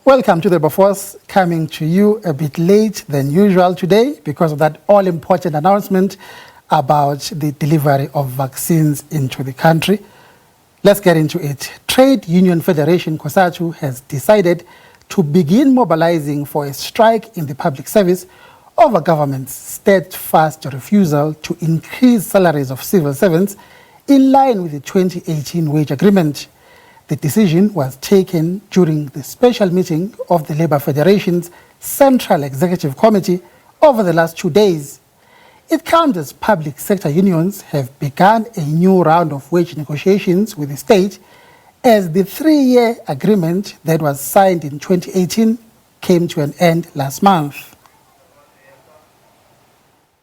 Welcome to the Bofors, coming to you a bit late than usual today because of that all-important announcement about the delivery of vaccines into the country. Let's get into it. Trade Union Federation Cosatu has decided to begin mobilizing for a strike in the public service over government's steadfast refusal to increase salaries of civil servants in line with the 2018 wage agreement. The decision was taken during the special meeting of the Labour Federation's Central Executive Committee over the last 2 days. It comes as public sector unions have begun a new round of wage negotiations with the state as the 3-year agreement that was signed in 2018 came to an end last month.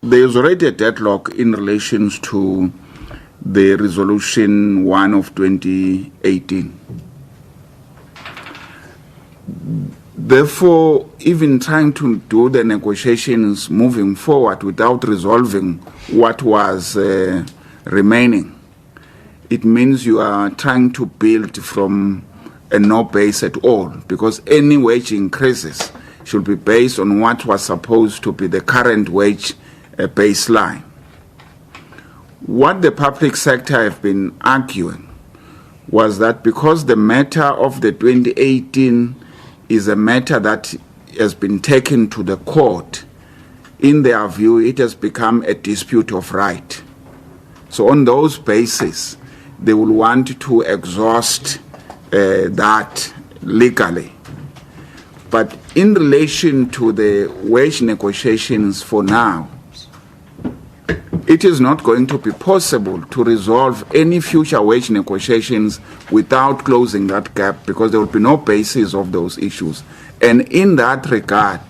There is already a deadlock in relation to the Resolution 1 of 2018. Therefore, even trying to do the negotiations moving forward without resolving what was remaining, it means you are trying to build from a no base at all, because any wage increases should be based on what was supposed to be the current wage baseline. What the public sector have been arguing was that because the matter of the 2018 is a matter that has been taken to the court, in their view, it has become a dispute of right. So on those bases, they will want to exhaust that legally. But in relation to the wage negotiations for now, it is not going to be possible to resolve any future wage negotiations without closing that gap, because there will be no basis of those issues. And in that regard,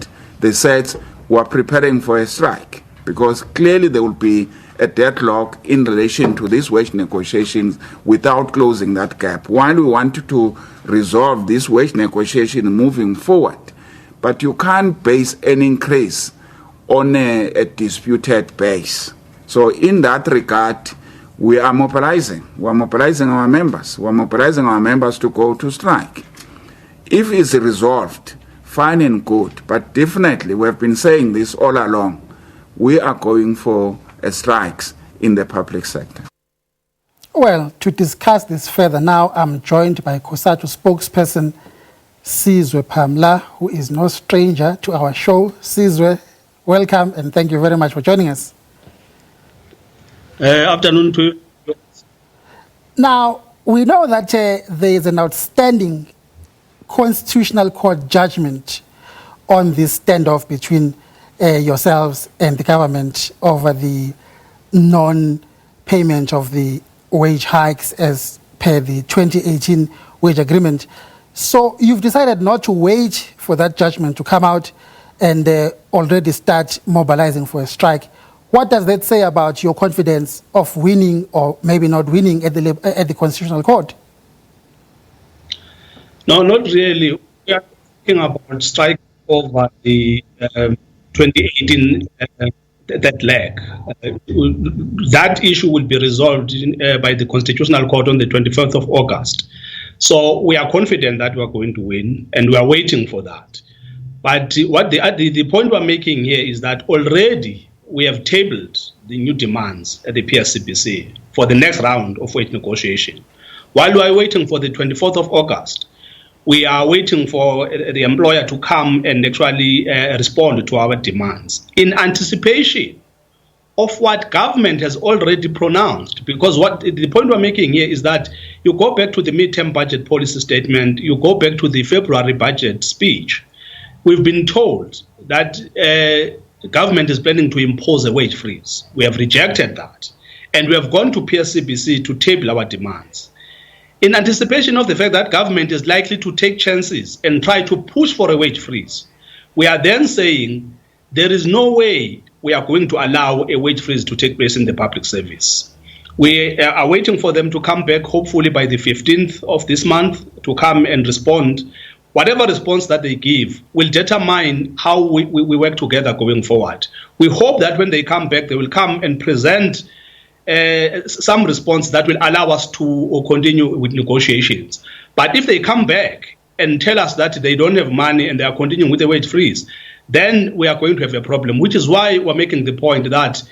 they said we're preparing for a strike, because clearly there will be a deadlock in relation to these wage negotiations without closing that gap. While we wanted to resolve this wage negotiation moving forward, but you can't base an increase on a disputed base. So in that regard, we are mobilizing. We are mobilizing our members. We are mobilizing our members to go to strike. If it's resolved, fine and good. But definitely, we have been saying this all along. We are going for strikes in the public sector. Well, to discuss this further now, I'm joined by Cosatu spokesperson Sizwe Pamla, who is no stranger to our show. Sizwe, welcome and thank you very much for joining us. Afternoon to you. Now, we know that there is an outstanding constitutional court judgment on this standoff between yourselves and the government over the non-payment of the wage hikes as per the 2018 wage agreement. So you've decided not to wait for that judgment to come out and already start mobilizing for a strike. What does that say about your confidence of winning or maybe not winning at the Constitutional Court? No, not really. We are talking about strike over the 2018 that leg. That issue will be resolved by the Constitutional Court on the 21st of August. So we are confident that we are going to win, and we are waiting for that. But what the point we're making here is that already we have tabled the new demands at the SABC for the next round of wage negotiation. While we are waiting for the 24th of August, we are waiting for the employer to come and actually respond to our demands in anticipation of what government has already pronounced. Because what the point we're making here is that you go back to the midterm budget policy statement, you go back to the February budget speech, we've been told that the government is planning to impose a wage freeze. We have rejected that. And we have gone to PSCBC to table our demands. In anticipation of the fact that government is likely to take chances and try to push for a wage freeze, we are then saying there is no way we are going to allow a wage freeze to take place in the public service. We are waiting for them to come back, hopefully by the 15th of this month, to come and respond. Whatever response that they give will determine how we work together going forward. We hope that when they come back, they will come and present some response that will allow us to continue with negotiations. But if they come back and tell us that they don't have money and they are continuing with the wage freeze, then we are going to have a problem, which is why we're making the point that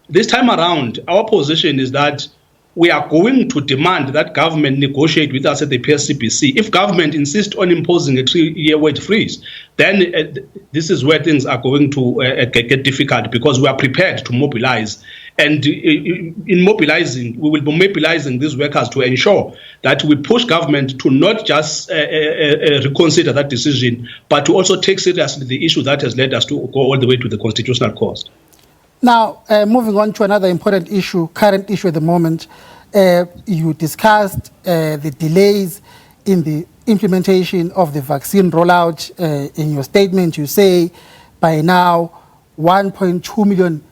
this time around, our position is that we are going to demand that government negotiate with us at the SABC. If government insists on imposing a 3-year wage freeze, then this is where things are going to get difficult, because we are prepared to mobilize. And in mobilizing, we will be mobilizing these workers to ensure that we push government to not just reconsider that decision, but to also take seriously the issue that has led us to go all the way to the Constitutional Court. Now, moving on to another important issue, current issue at the moment, you discussed the delays in the implementation of the vaccine rollout. In your statement, you say by now 1.2 million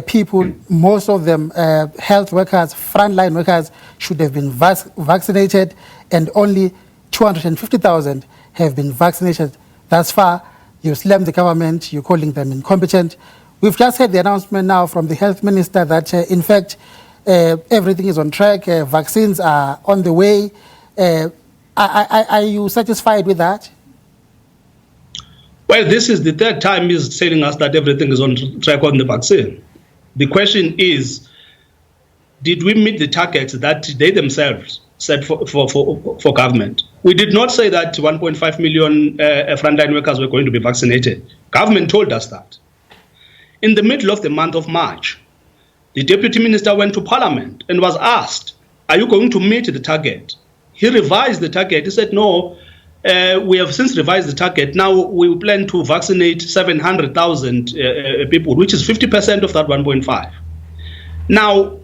people, most of them health workers, frontline workers, should have been vaccinated, and only 250,000 have been vaccinated thus far. You slammed the government, you're calling them incompetent. We've just had the announcement now from the health minister that, in fact, everything is on track, vaccines are on the way. Are you satisfied with that? Well, this is the third time he's telling us that everything is on track on the vaccine. The question is, did we meet the targets that they themselves set for government? We did not say that 1.5 million frontline workers were going to be vaccinated. Government told us that. In the middle of the month of March, the deputy minister went to parliament and was asked, are you going to meet the target? He revised the target. He said, no, we have since revised the target. Now we plan to vaccinate 700,000 people, which is 50% of that 1.5. Now,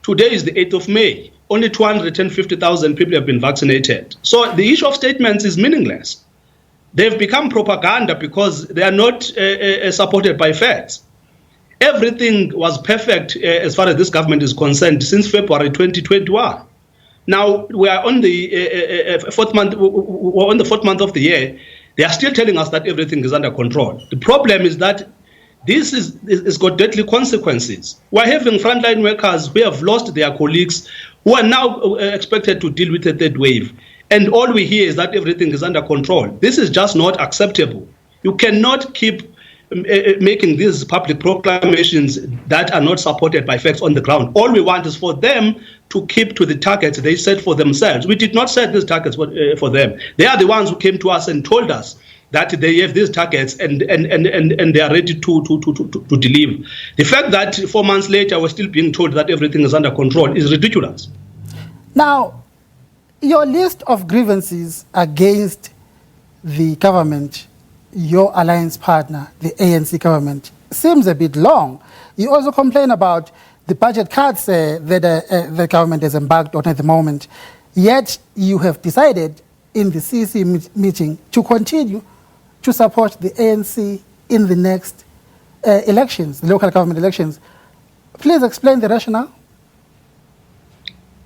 today is the 8th of May. Only 250,000 people have been vaccinated. So the issue of statements is meaningless. They've become propaganda because they are not supported by facts. Everything was perfect as far as this government is concerned since February 2021. Now we are on the fourth month. We're on the 4th month of the year. They are still telling us that everything is under control. The problem is that this is got deadly consequences. We're having frontline workers who have lost their colleagues, who are now expected to deal with a third wave. And all we hear is that everything is under control. This is just not acceptable. You cannot keep making these public proclamations that are not supported by facts on the ground. All we want is for them to keep to the targets they set for themselves. We did not set these targets for them. They are the ones who came to us and told us that they have these targets and they are ready to deliver. The fact that 4 months later we're still being told that everything is under control is ridiculous. Now, your list of grievances against the government, your alliance partner, the ANC government, seems a bit long. You also complain about the budget cuts that the government has embarked on at the moment. Yet you have decided in the CC meeting to continue to support the ANC in the next elections, the local government elections. Please explain the rationale.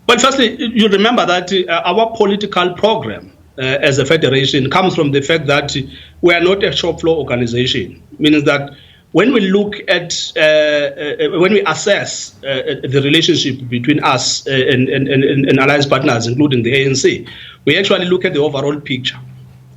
Well, firstly, you remember that our political program as a federation comes from the fact that we are not a shop floor organization, meaning that when we look at, when we assess the relationship between us and alliance partners, including the ANC, we actually look at the overall picture.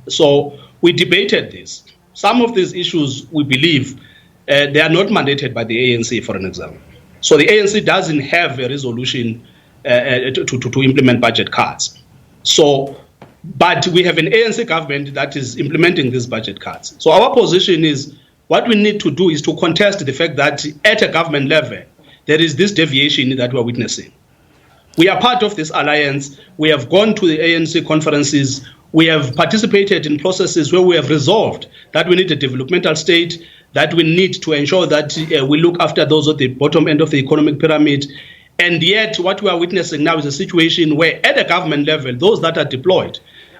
So we debated this. Some of these issues, we believe, they are not mandated by the ANC, for an example. So the ANC doesn't have a resolution to implement budget cuts. So, but we have an ANC government that is implementing these budget cuts. So our position is, what we need to do is to contest the fact that at a government level, there is this deviation that we're witnessing. We are part of this alliance. We have gone to the ANC conferences. We have participated in processes where we have resolved that we need a developmental state, that we need to ensure that we look after those at the bottom end of the economic pyramid. And yet what we are witnessing now is a situation where at a government level, those that are deployed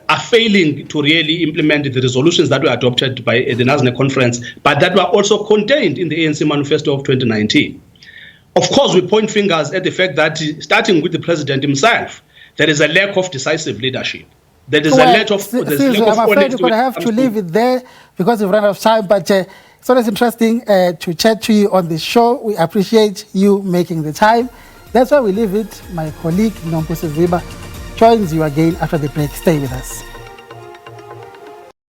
are failing to really implement the resolutions that were adopted by the NASNE conference, but that were also contained in the ANC manifesto of 2019. Of course, we point fingers at the fact that, starting with the president himself, there is a lack of decisive leadership. There is a lack of... I'm afraid you're going to have to leave it there because we've run out of time, but it's always interesting to chat to you on this show. We appreciate you making the time. That's why we leave it. My colleague, Nompusi Ziba, joins you again after the break. Stay with us.